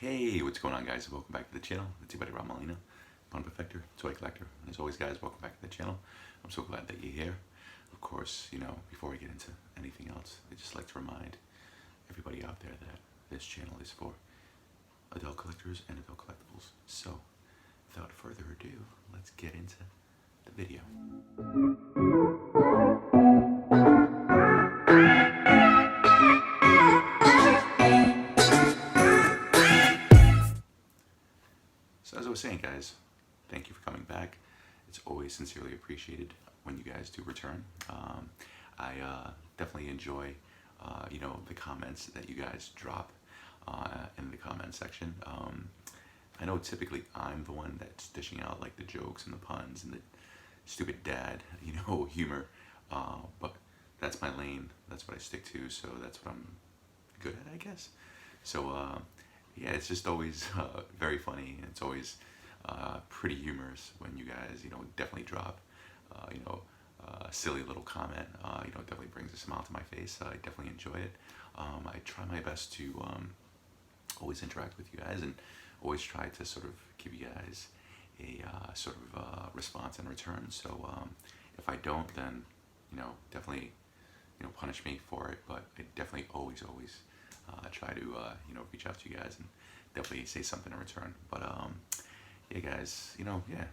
Hey, what's going on, guys? Welcome back to the channel. It's your buddy Rob Molina, Pun Perfector, Toy Collector. And as always, guys, welcome back to the channel. I'm so glad that you're here. Of course, before we get into anything else, I'd just like to remind everybody out there that this channel is for adult collectors and adult collectibles. So, without further ado, let's get into the video. So as I was saying, guys, thank you for coming back. It's always sincerely appreciated when you guys do return. I definitely enjoy, the comments that you guys drop in the comment section. I know typically I'm the one that's dishing out like the jokes and the puns and the stupid dad, humor, but that's my lane. That's what I stick to. So that's what I'm good at, I guess. So yeah, it's just always very funny. It's always pretty humorous when you guys, definitely drop, a silly little comment. Definitely brings a smile to my face. I definitely enjoy it. I try my best to always interact with you guys and always try to sort of give you guys a sort of response in return. So if I don't, then definitely punish me for it. But I definitely always try to reach out to you guys and definitely say something in return. But yeah, guys, yeah,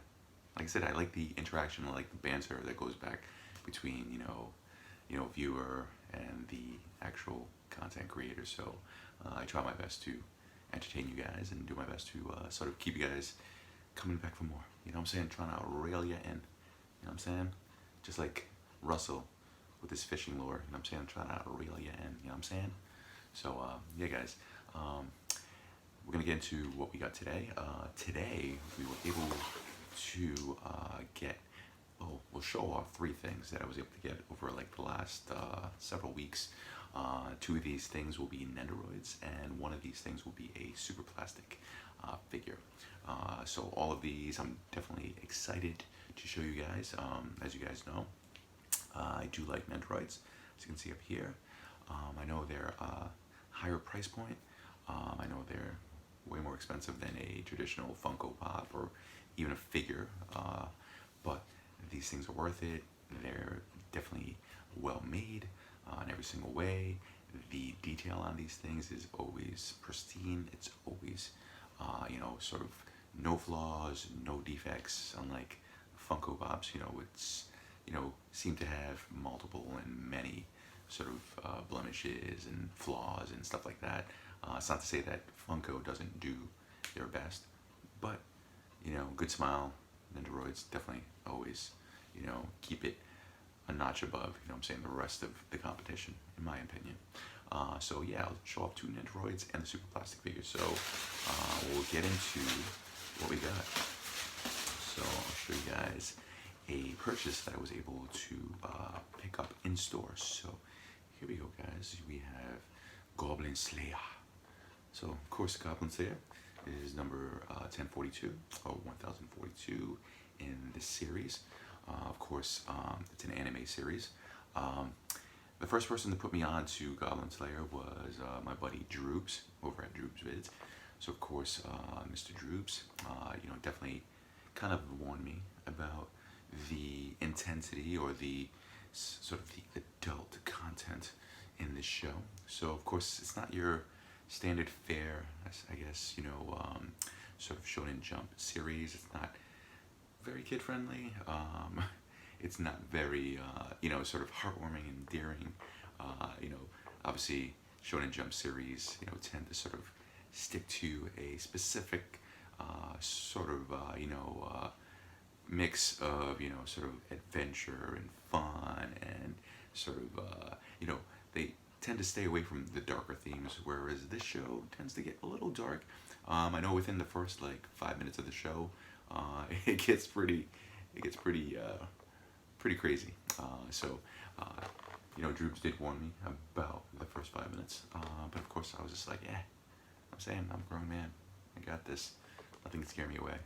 like I said, I like the interaction, I like the banter that goes back between viewer and the actual content creator. So I try my best to entertain you guys and do my best to sort of keep you guys coming back for more. You know what I'm saying? Trying to rail you in. You know what I'm saying? Just like Russell with his fishing lure. You know what I'm saying? Trying to reel you in. You know what I'm saying? So yeah, guys, we're gonna get into what we got today. Today we were able to we'll show off 3 things that I was able to get over like the last several weeks. 2 of these things will be Nendoroids, and 1 of these things will be a Superplastic figure. So all of these, I'm definitely excited to show you guys. As you guys know, I do like Nendoroids, as you can see up here. I know they're higher price point. I know they're way more expensive than a traditional Funko Pop or even a figure, but these things are worth it. They're definitely well made in every single way. The detail on these things is always pristine. It's always, sort of no flaws, no defects, unlike Funko Pops, it's, seem to have multiple and many sort of blemishes and flaws and stuff like that. It's not to say that Funko doesn't do their best, but good smile. Nendoroids definitely always keep it a notch above, the rest of the competition, in my opinion. So yeah, I'll show off 2 Nendoroids and the Superplastic figures. So we'll get into what we got. So I'll show you guys a purchase that I was able to pick up in stores. So here we go, guys. We have Goblins Lair. So of course, Goblins Lair is number 1042 or 1042 in this series. Of course, it's an anime series. The first person to put me on to Goblins Lair was my buddy Droops over at Droops Vids. So of course, Mr. Droops, definitely kind of warned me about the intensity or the sort of the adult content in this show. So of course, it's not your standard fare, I guess, sort of Shonen Jump series. It's not very kid friendly. It's not very, sort of heartwarming and endearing. Obviously, Shonen Jump series, tend to sort of stick to a specific sort of, mix of, sort of adventure and fun and sort of, they tend to stay away from the darker themes, whereas this show tends to get a little dark. I know within the first like 5 minutes of the show, it gets pretty crazy. So Droops did warn me about the first 5 minutes, but of course I was just like, yeah, I'm saying I'm a grown man, I got this, nothing can scare me away.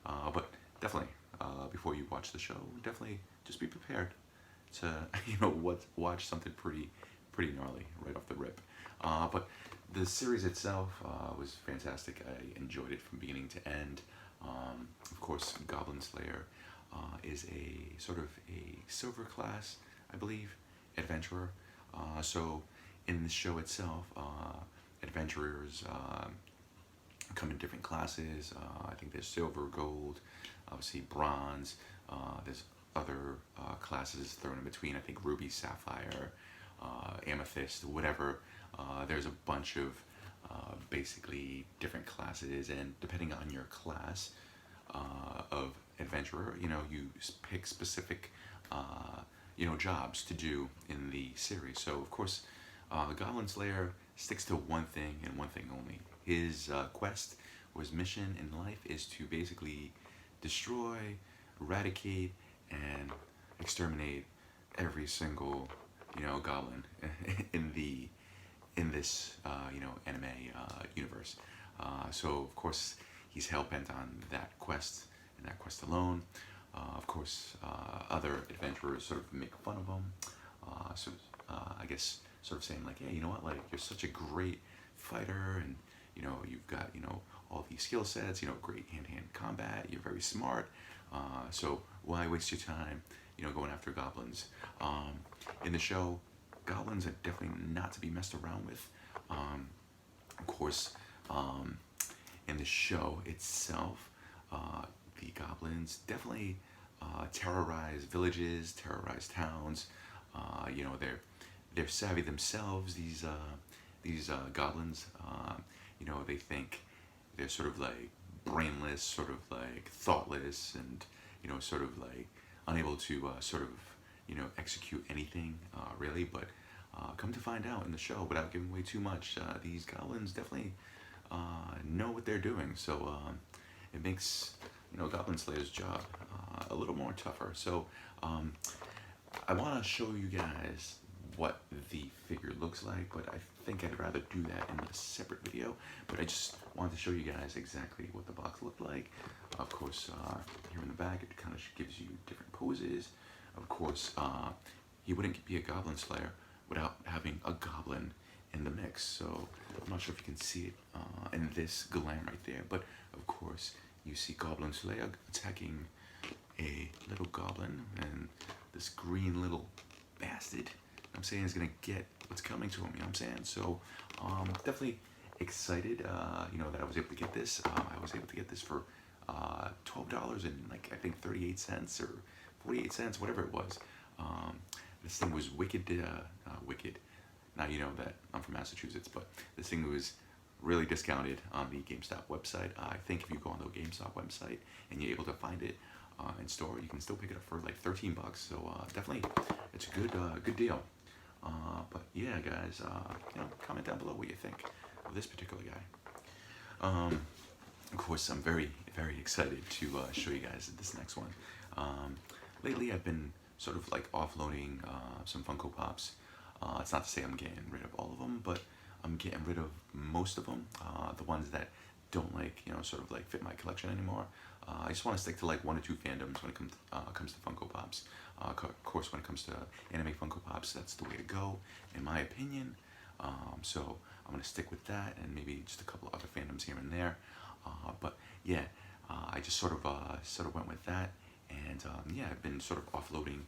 But definitely, before you watch the show, definitely just be prepared to watch something pretty gnarly right off the rip. But the series itself was fantastic. I enjoyed it from beginning to end. Of course, Goblins Lair is a sort of a silver class, I believe, adventurer. So in the show itself, adventurers come in different classes. I think there's silver, gold, obviously bronze. There's other classes thrown in between. I think ruby, sapphire, amethyst, whatever. There's a bunch of basically different classes, and depending on your class of adventurer, you pick specific jobs to do in the series. So of course, the Goblin Slayer sticks to one thing and one thing only. His quest or his mission in life is to basically destroy, eradicate, and exterminate every single goblin in this anime universe. So of course he's hell bent on that quest and that quest alone. Of course, other adventurers sort of make fun of him. I guess sort of saying like, yeah, you know what, like you're such a great fighter, and you've got all these skill sets, great hand-to-hand combat. You're very smart. So why waste your time, going after goblins? In the show, goblins are definitely not to be messed around with. Of course, in the show itself, the goblins definitely terrorize villages, terrorize towns. They're savvy themselves. These goblins. They think they're sort of like brainless, sort of like thoughtless, and sort of like unable to sort of execute anything really. But come to find out in the show, without giving away too much, these goblins definitely know what they're doing. So it makes Goblin Slayer's job a little more tougher. So I want to show you guys what the figure looks like, but I think I'd rather do that in a separate video. But I just wanted to show you guys exactly what the box looked like. Of course, here in the back, it kind of gives you different poses. Of course, he wouldn't be a Goblin Slayer without having a goblin in the mix. So I'm not sure if you can see it in this glam right there, but of course you see Goblin Slayer attacking a little goblin, and this green little bastard, I'm saying, is gonna get what's coming to him. I'm saying? So definitely excited that I was able to get this. I was able to get this for $12 and like I think 38 cents or 48 cents, whatever it was. This thing was wicked. Now you know that I'm from Massachusetts, but this thing was really discounted on the GameStop website. I think if you go on the GameStop website and you're able to find it in store, you can still pick it up for like 13 bucks. So definitely, it's a good deal. But yeah, guys, comment down below what you think of this particular guy. Of course, I'm very excited to show you guys this next one. Lately, I've been sort of like offloading some Funko Pops. It's not to say I'm getting rid of all of them, but I'm getting rid of most of them. The ones that don't sort of like fit my collection anymore. I just want to stick to like 1 or 2 fandoms when it comes to Funko Pops. Of course, when it comes to anime Funko Pops, that's the way to go, in my opinion. So I'm gonna stick with that, and maybe just a couple of other fandoms here and there. But yeah, I just sort of went with that, and yeah, I've been sort of offloading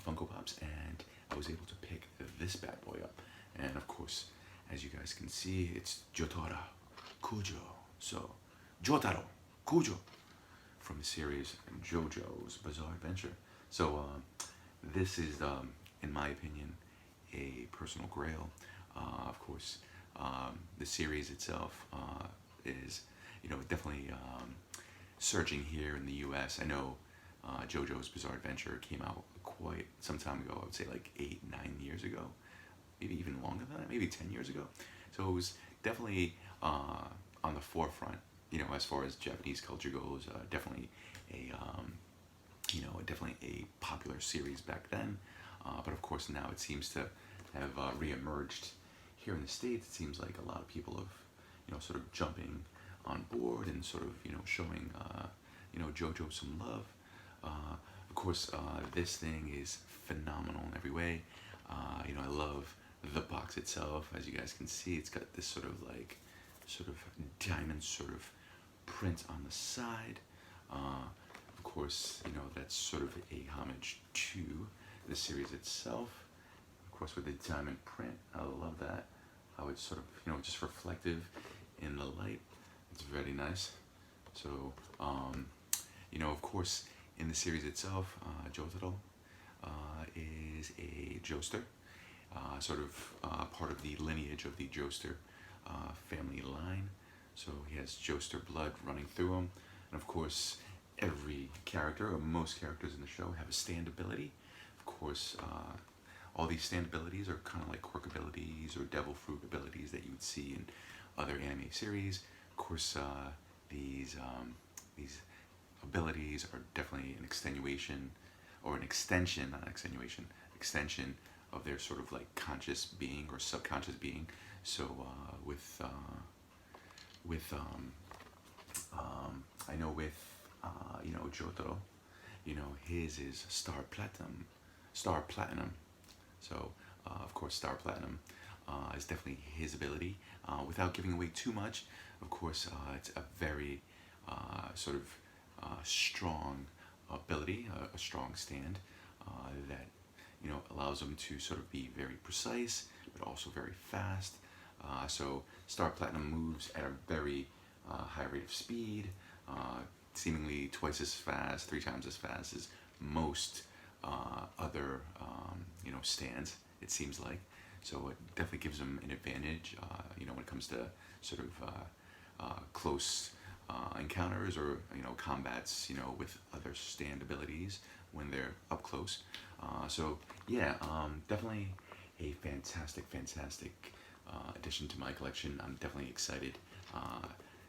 Funko Pops, and I was able to pick this bad boy up. And of course, as you guys can see, it's Jotaro Kujo. So Jotaro Kujo from the series JoJo's Bizarre Adventure. So this is, in my opinion, a personal grail. Of course, the series itself is, definitely surging here in the U.S. I know JoJo's Bizarre Adventure came out quite some time ago. I would say like 8, 9 years ago, maybe even longer than that, maybe 10 years ago. So it was definitely on the forefront, as far as Japanese culture goes. Definitely definitely a popular series back then. But of course now it seems to have re-emerged here in the States. It seems like a lot of people have, sort of jumping on board and sort of, showing, JoJo some love. Of course, this thing is phenomenal in every way. I love the box itself. As you guys can see, it's got this sort of diamond sort of print on the side. Of course, you know, that's sort of a homage to the series itself. Of course, with the diamond print, I love that. How it's sort of, you know, just reflective in the light. It's very nice. So, you know, of course, in the series itself, Jotaro is a Joester, sort of part of the lineage of the Joester family line. So he has Joester blood running through him. And of course, every character, or most characters in the show, have a stand ability. Of course, all these stand abilities are kind of like quirk abilities or devil fruit abilities that you would see in other anime series. Of course, these abilities are definitely an extenuation, or an extension, not extenuation, extension of their sort of like conscious being or subconscious being. So I know with you know, Jotaro, you know, his is Star Platinum. So of course, Star Platinum is definitely his ability. Without giving away too much, of course, it's a very sort of strong ability, a strong stand that, you know, allows him to sort of be very precise, but also very fast. So Star Platinum moves at a very high rate of speed, seemingly twice as fast, 3 times as fast as most other, you know, stands, it seems like. So it definitely gives him an advantage, you know, when it comes to sort of close encounters, or, you know, combats, you know, with other stand abilities when they're up close. So yeah, definitely a fantastic addition to my collection. I'm definitely excited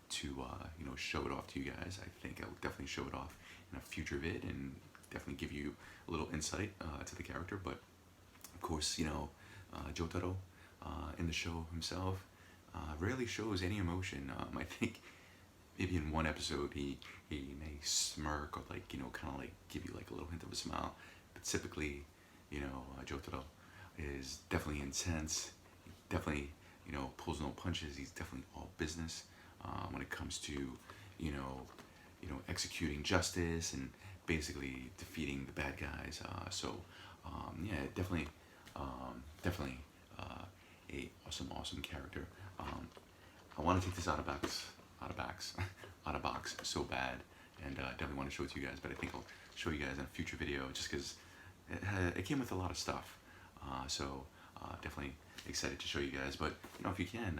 to you know, show it off to you guys. I think I'll definitely show it off in a future vid and definitely give you a little insight to the character. But of course, you know, Jotaro in the show himself rarely shows any emotion. I think maybe in one episode he may smirk, or like, you know, kind of like give you like a little hint of a smile. But typically, you know, Jotaro is definitely intense. He definitely, you know, pulls no punches. He's definitely all business when it comes to, you know, executing justice and basically defeating the bad guys. So yeah, definitely a awesome character. I want to take this out of box so bad, and definitely want to show it to you guys. But I think I'll show you guys in a future video, just because it came with a lot of stuff. So definitely excited to show you guys. But you know, if you can,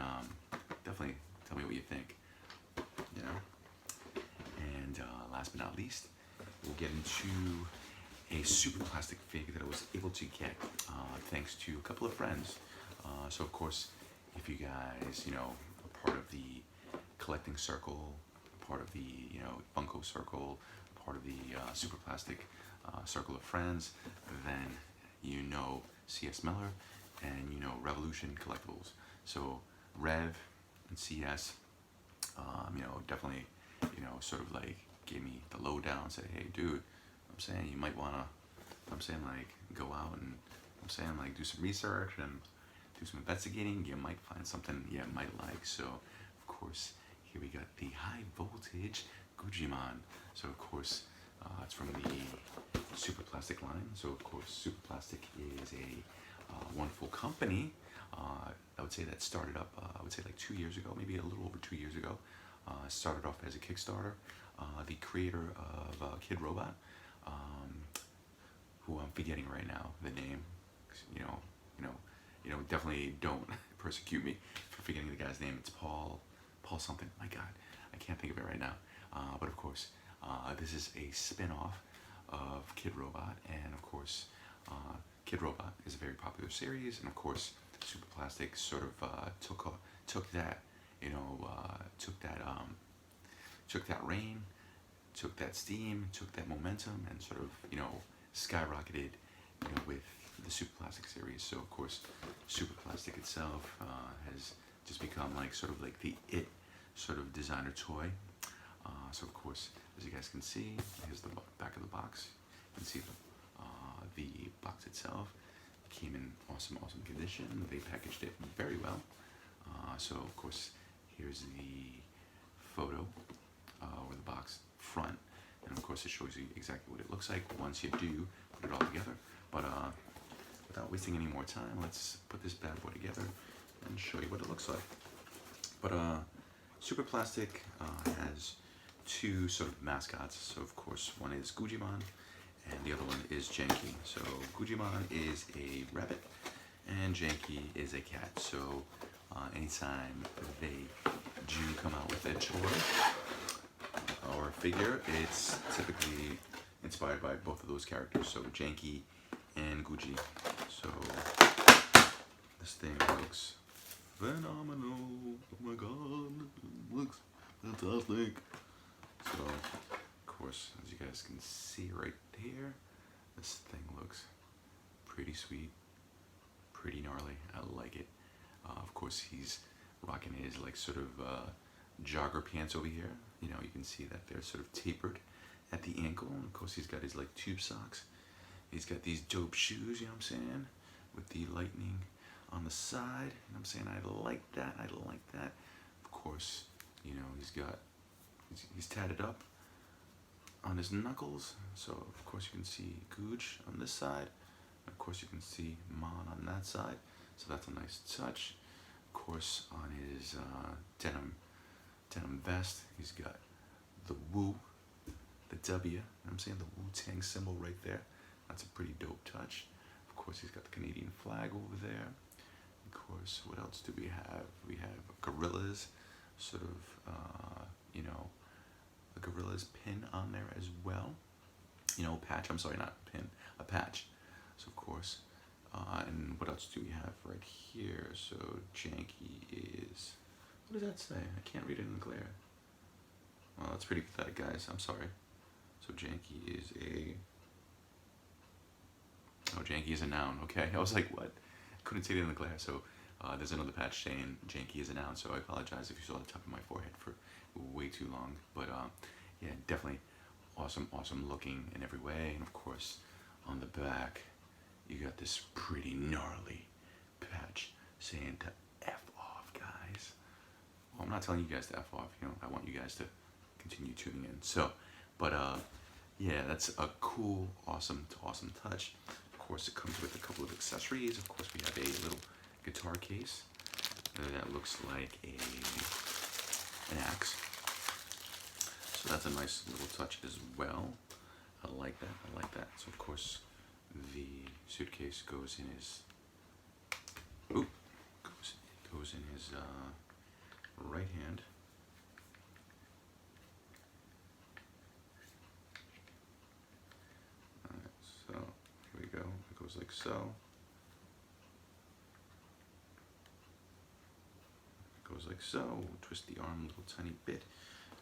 definitely tell me what you think. You know. And last but not least, we'll get into a Superplastic fig that I was able to get thanks to a couple of friends. So of course, if you guys, you know, are part of the collecting circle, part of the, you know, Funko circle, part of the Superplastic circle of friends, then you know CS Miller, and you know Revolution Collectibles. So Rev and CS, you know, definitely, you know, sort of like gave me the lowdown, said, hey dude, I'm saying you might wanna, I'm saying like go out and, I'm saying like do some research and do some investigating. You might find something you might like. So of course, here we got the high voltage Gujimon. So of course, it's from the Superplastic line. So of course, Superplastic is a wonderful company. I would say that started up, I would say like 2 years ago, maybe a little over 2 years ago. Started off as a Kickstarter. The creator of Kid Robot, who I'm forgetting right now the name. Definitely don't persecute me for forgetting the guy's name. It's Paul something. My God, I can't think of it right now. But of course, this is a spin-off of Kid Robot, and of course, Kid Robot is a very popular series, and of course, Superplastic sort of took that, you know, took that reign, took that steam, took that momentum, and sort of, you know, skyrocketed, you know, with the Superplastic series. So of course, Superplastic itself has just become like sort of like the it sort of designer toy. So of course, as you guys can see, here's the back of the box. You can see the box itself. came in awesome condition. They packaged it very well. So of course, here's the photo or the box front, and of course it shows you exactly what it looks like once you do put it all together. But without wasting any more time, let's put this bad boy together and show you what it looks like. But Superplastic has two sort of mascots. So of course one is Gujimon and the other one is Genki. So Gujimon is a rabbit and Genki is a cat. So anytime they do come out with a toy or a figure, it's typically inspired by both of those characters. So Genki and Guji. So this thing looks phenomenal. Oh my god, it looks fantastic. So of course, as you guys can see right there, this thing looks pretty sweet, pretty gnarly. I like it. Of course, he's rocking his like sort of jogger pants over here. You know, you can see that they're sort of tapered at the ankle. And of course, he's got his like tube socks. He's got these dope shoes, you know what I'm saying, with the lightning on the side. You know what I'm saying? I like that. I like that. Of course, you know, he's tatted up on his knuckles. So of course you can see Gooch on this side. Of course you can see Mon on that side. So that's a nice touch. Of course, on his denim vest, he's got the Wu, the W. You know what I'm saying? The Wu-Tang symbol right there. That's a pretty dope touch. Of course, he's got the Canadian flag over there. Of course, what else do we have? We have gorillas, sort of, you know, the gorillas pin on there as well. You know, patch. I'm sorry, not pin, a patch. So of course, and what else do we have right here? So Genki is, what does that say? I can't read it in the glare. Well, that's pretty pathetic, guys. I'm sorry. So Genki is a, oh, Genki is a noun. Okay, I was like, what? Couldn't see it in the glare. So there's another patch saying Genki is a noun. So I apologize if you saw the top of my forehead for way too long. But yeah, definitely awesome looking in every way. And of course, on the back, you got this pretty gnarly patch saying to F off, guys. Well, I'm not telling you guys to F off, you know, I want you guys to continue tuning in. So, but yeah, that's a cool, awesome touch. Of course, it comes with a couple of accessories. Of course, we have a little guitar case that looks like an axe. So that's a nice little touch as well. I like that. So of course, the suitcase goes in his, goes in his right hand. Alright, so here we go. It goes like so. It goes like so. Twist the arm a little tiny bit.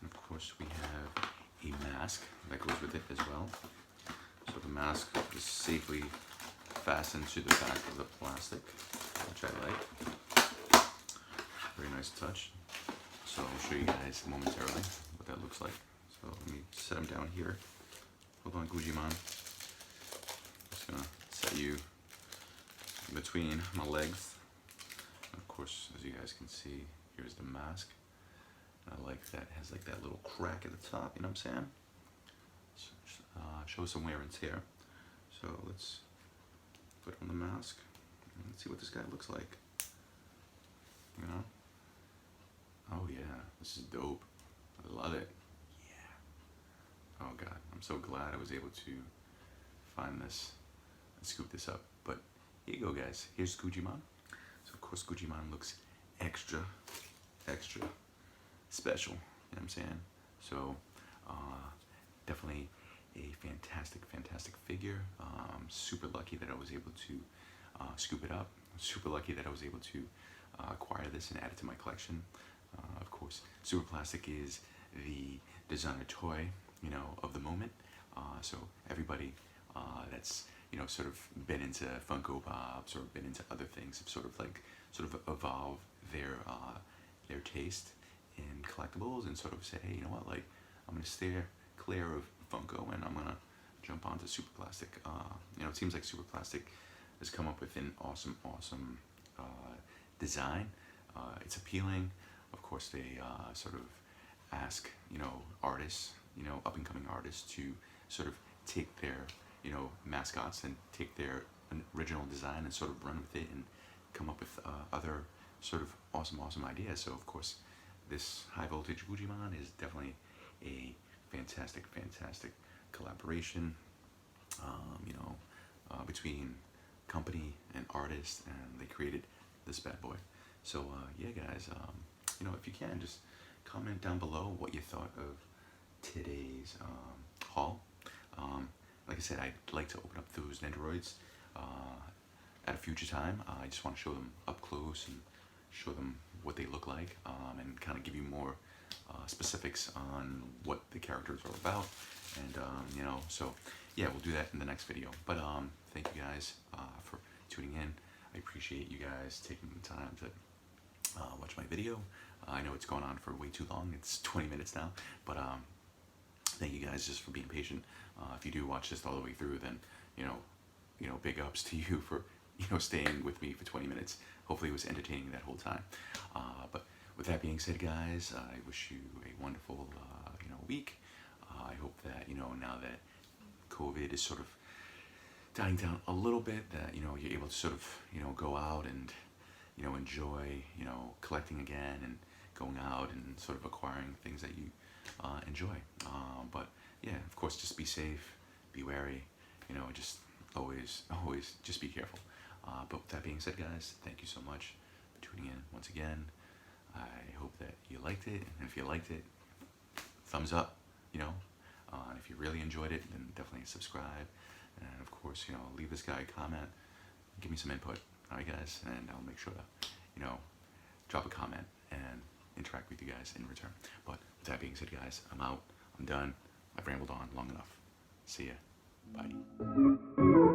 And of course we have a mask that goes with it as well. So the mask is safely fastened to the back of the plastic, which I like. Very nice touch. So I'll show you guys momentarily what that looks like. So let me set him down here. Hold on, Gujimon. Just gonna set you in between my legs. And of course, as you guys can see, here's the mask. And I like that. It has like that little crack at the top, you know what I'm saying? Show some wear and tear. So let's put on the mask and let's see what this guy looks like. You know? Oh yeah, this is dope. I love it. Yeah. Oh god, I'm so glad I was able to find this and scoop this up. But here you go, guys. Here's Gujimon. So of course Gujimon looks extra special. You know what I'm saying? So definitely a fantastic figure. Super lucky that I was able to scoop it up. Super lucky that I was able to acquire this and add it to my collection. Of course, Superplastic is the designer toy, you know, of the moment. So everybody that's, you know, sort of been into Funko Pops or been into other things have sort of evolved their taste in collectibles and sort of say, hey, you know what, like, I'm gonna steer clear of Funko and I'm gonna jump onto Superplastic. You know, it seems like Superplastic has come up with an awesome, awesome design. It's appealing. Of course, they sort of ask, artists, up and coming artists to sort of take their, mascots and take their original design and sort of run with it and come up with other sort of awesome, awesome ideas. So of course, this High Voltage Gujimon is definitely a fantastic, fantastic collaboration, between company and artist, and they created this bad boy. So yeah, guys, if you can, just comment down below what you thought of today's haul. Like I said, I'd like to open up those Nendoroids at a future time. I just want to show them up close and show them what they look like, and kind of give you more specifics on what the characters are about. And so yeah, we'll do that in the next video. But thank you guys for tuning in. I appreciate you guys taking the time to watch my video. I know it's gone on for way too long. It's 20 minutes now, but thank you guys just for being patient. If you do watch this all the way through, then big ups to you for staying with me for 20 minutes. Hopefully it was entertaining that whole time. But with that being said, guys, I wish you a wonderful week. I hope that now that COVID is sort of dying down a little bit, that you're able to sort of go out and enjoy collecting again and going out and sort of acquiring things that you enjoy. But yeah, of course, just be safe, be wary, just always just be careful. But with that being said, guys, thank you so much for tuning in once again. I hope that you liked it, and if you liked it, thumbs up, and if you really enjoyed it, then definitely subscribe, and of course, leave this guy a comment, give me some input. All right, guys, and I'll make sure to, drop a comment and interact with you guys in return. But with that being said, guys, I'm out. I'm done. I've rambled on long enough. See ya. Bye.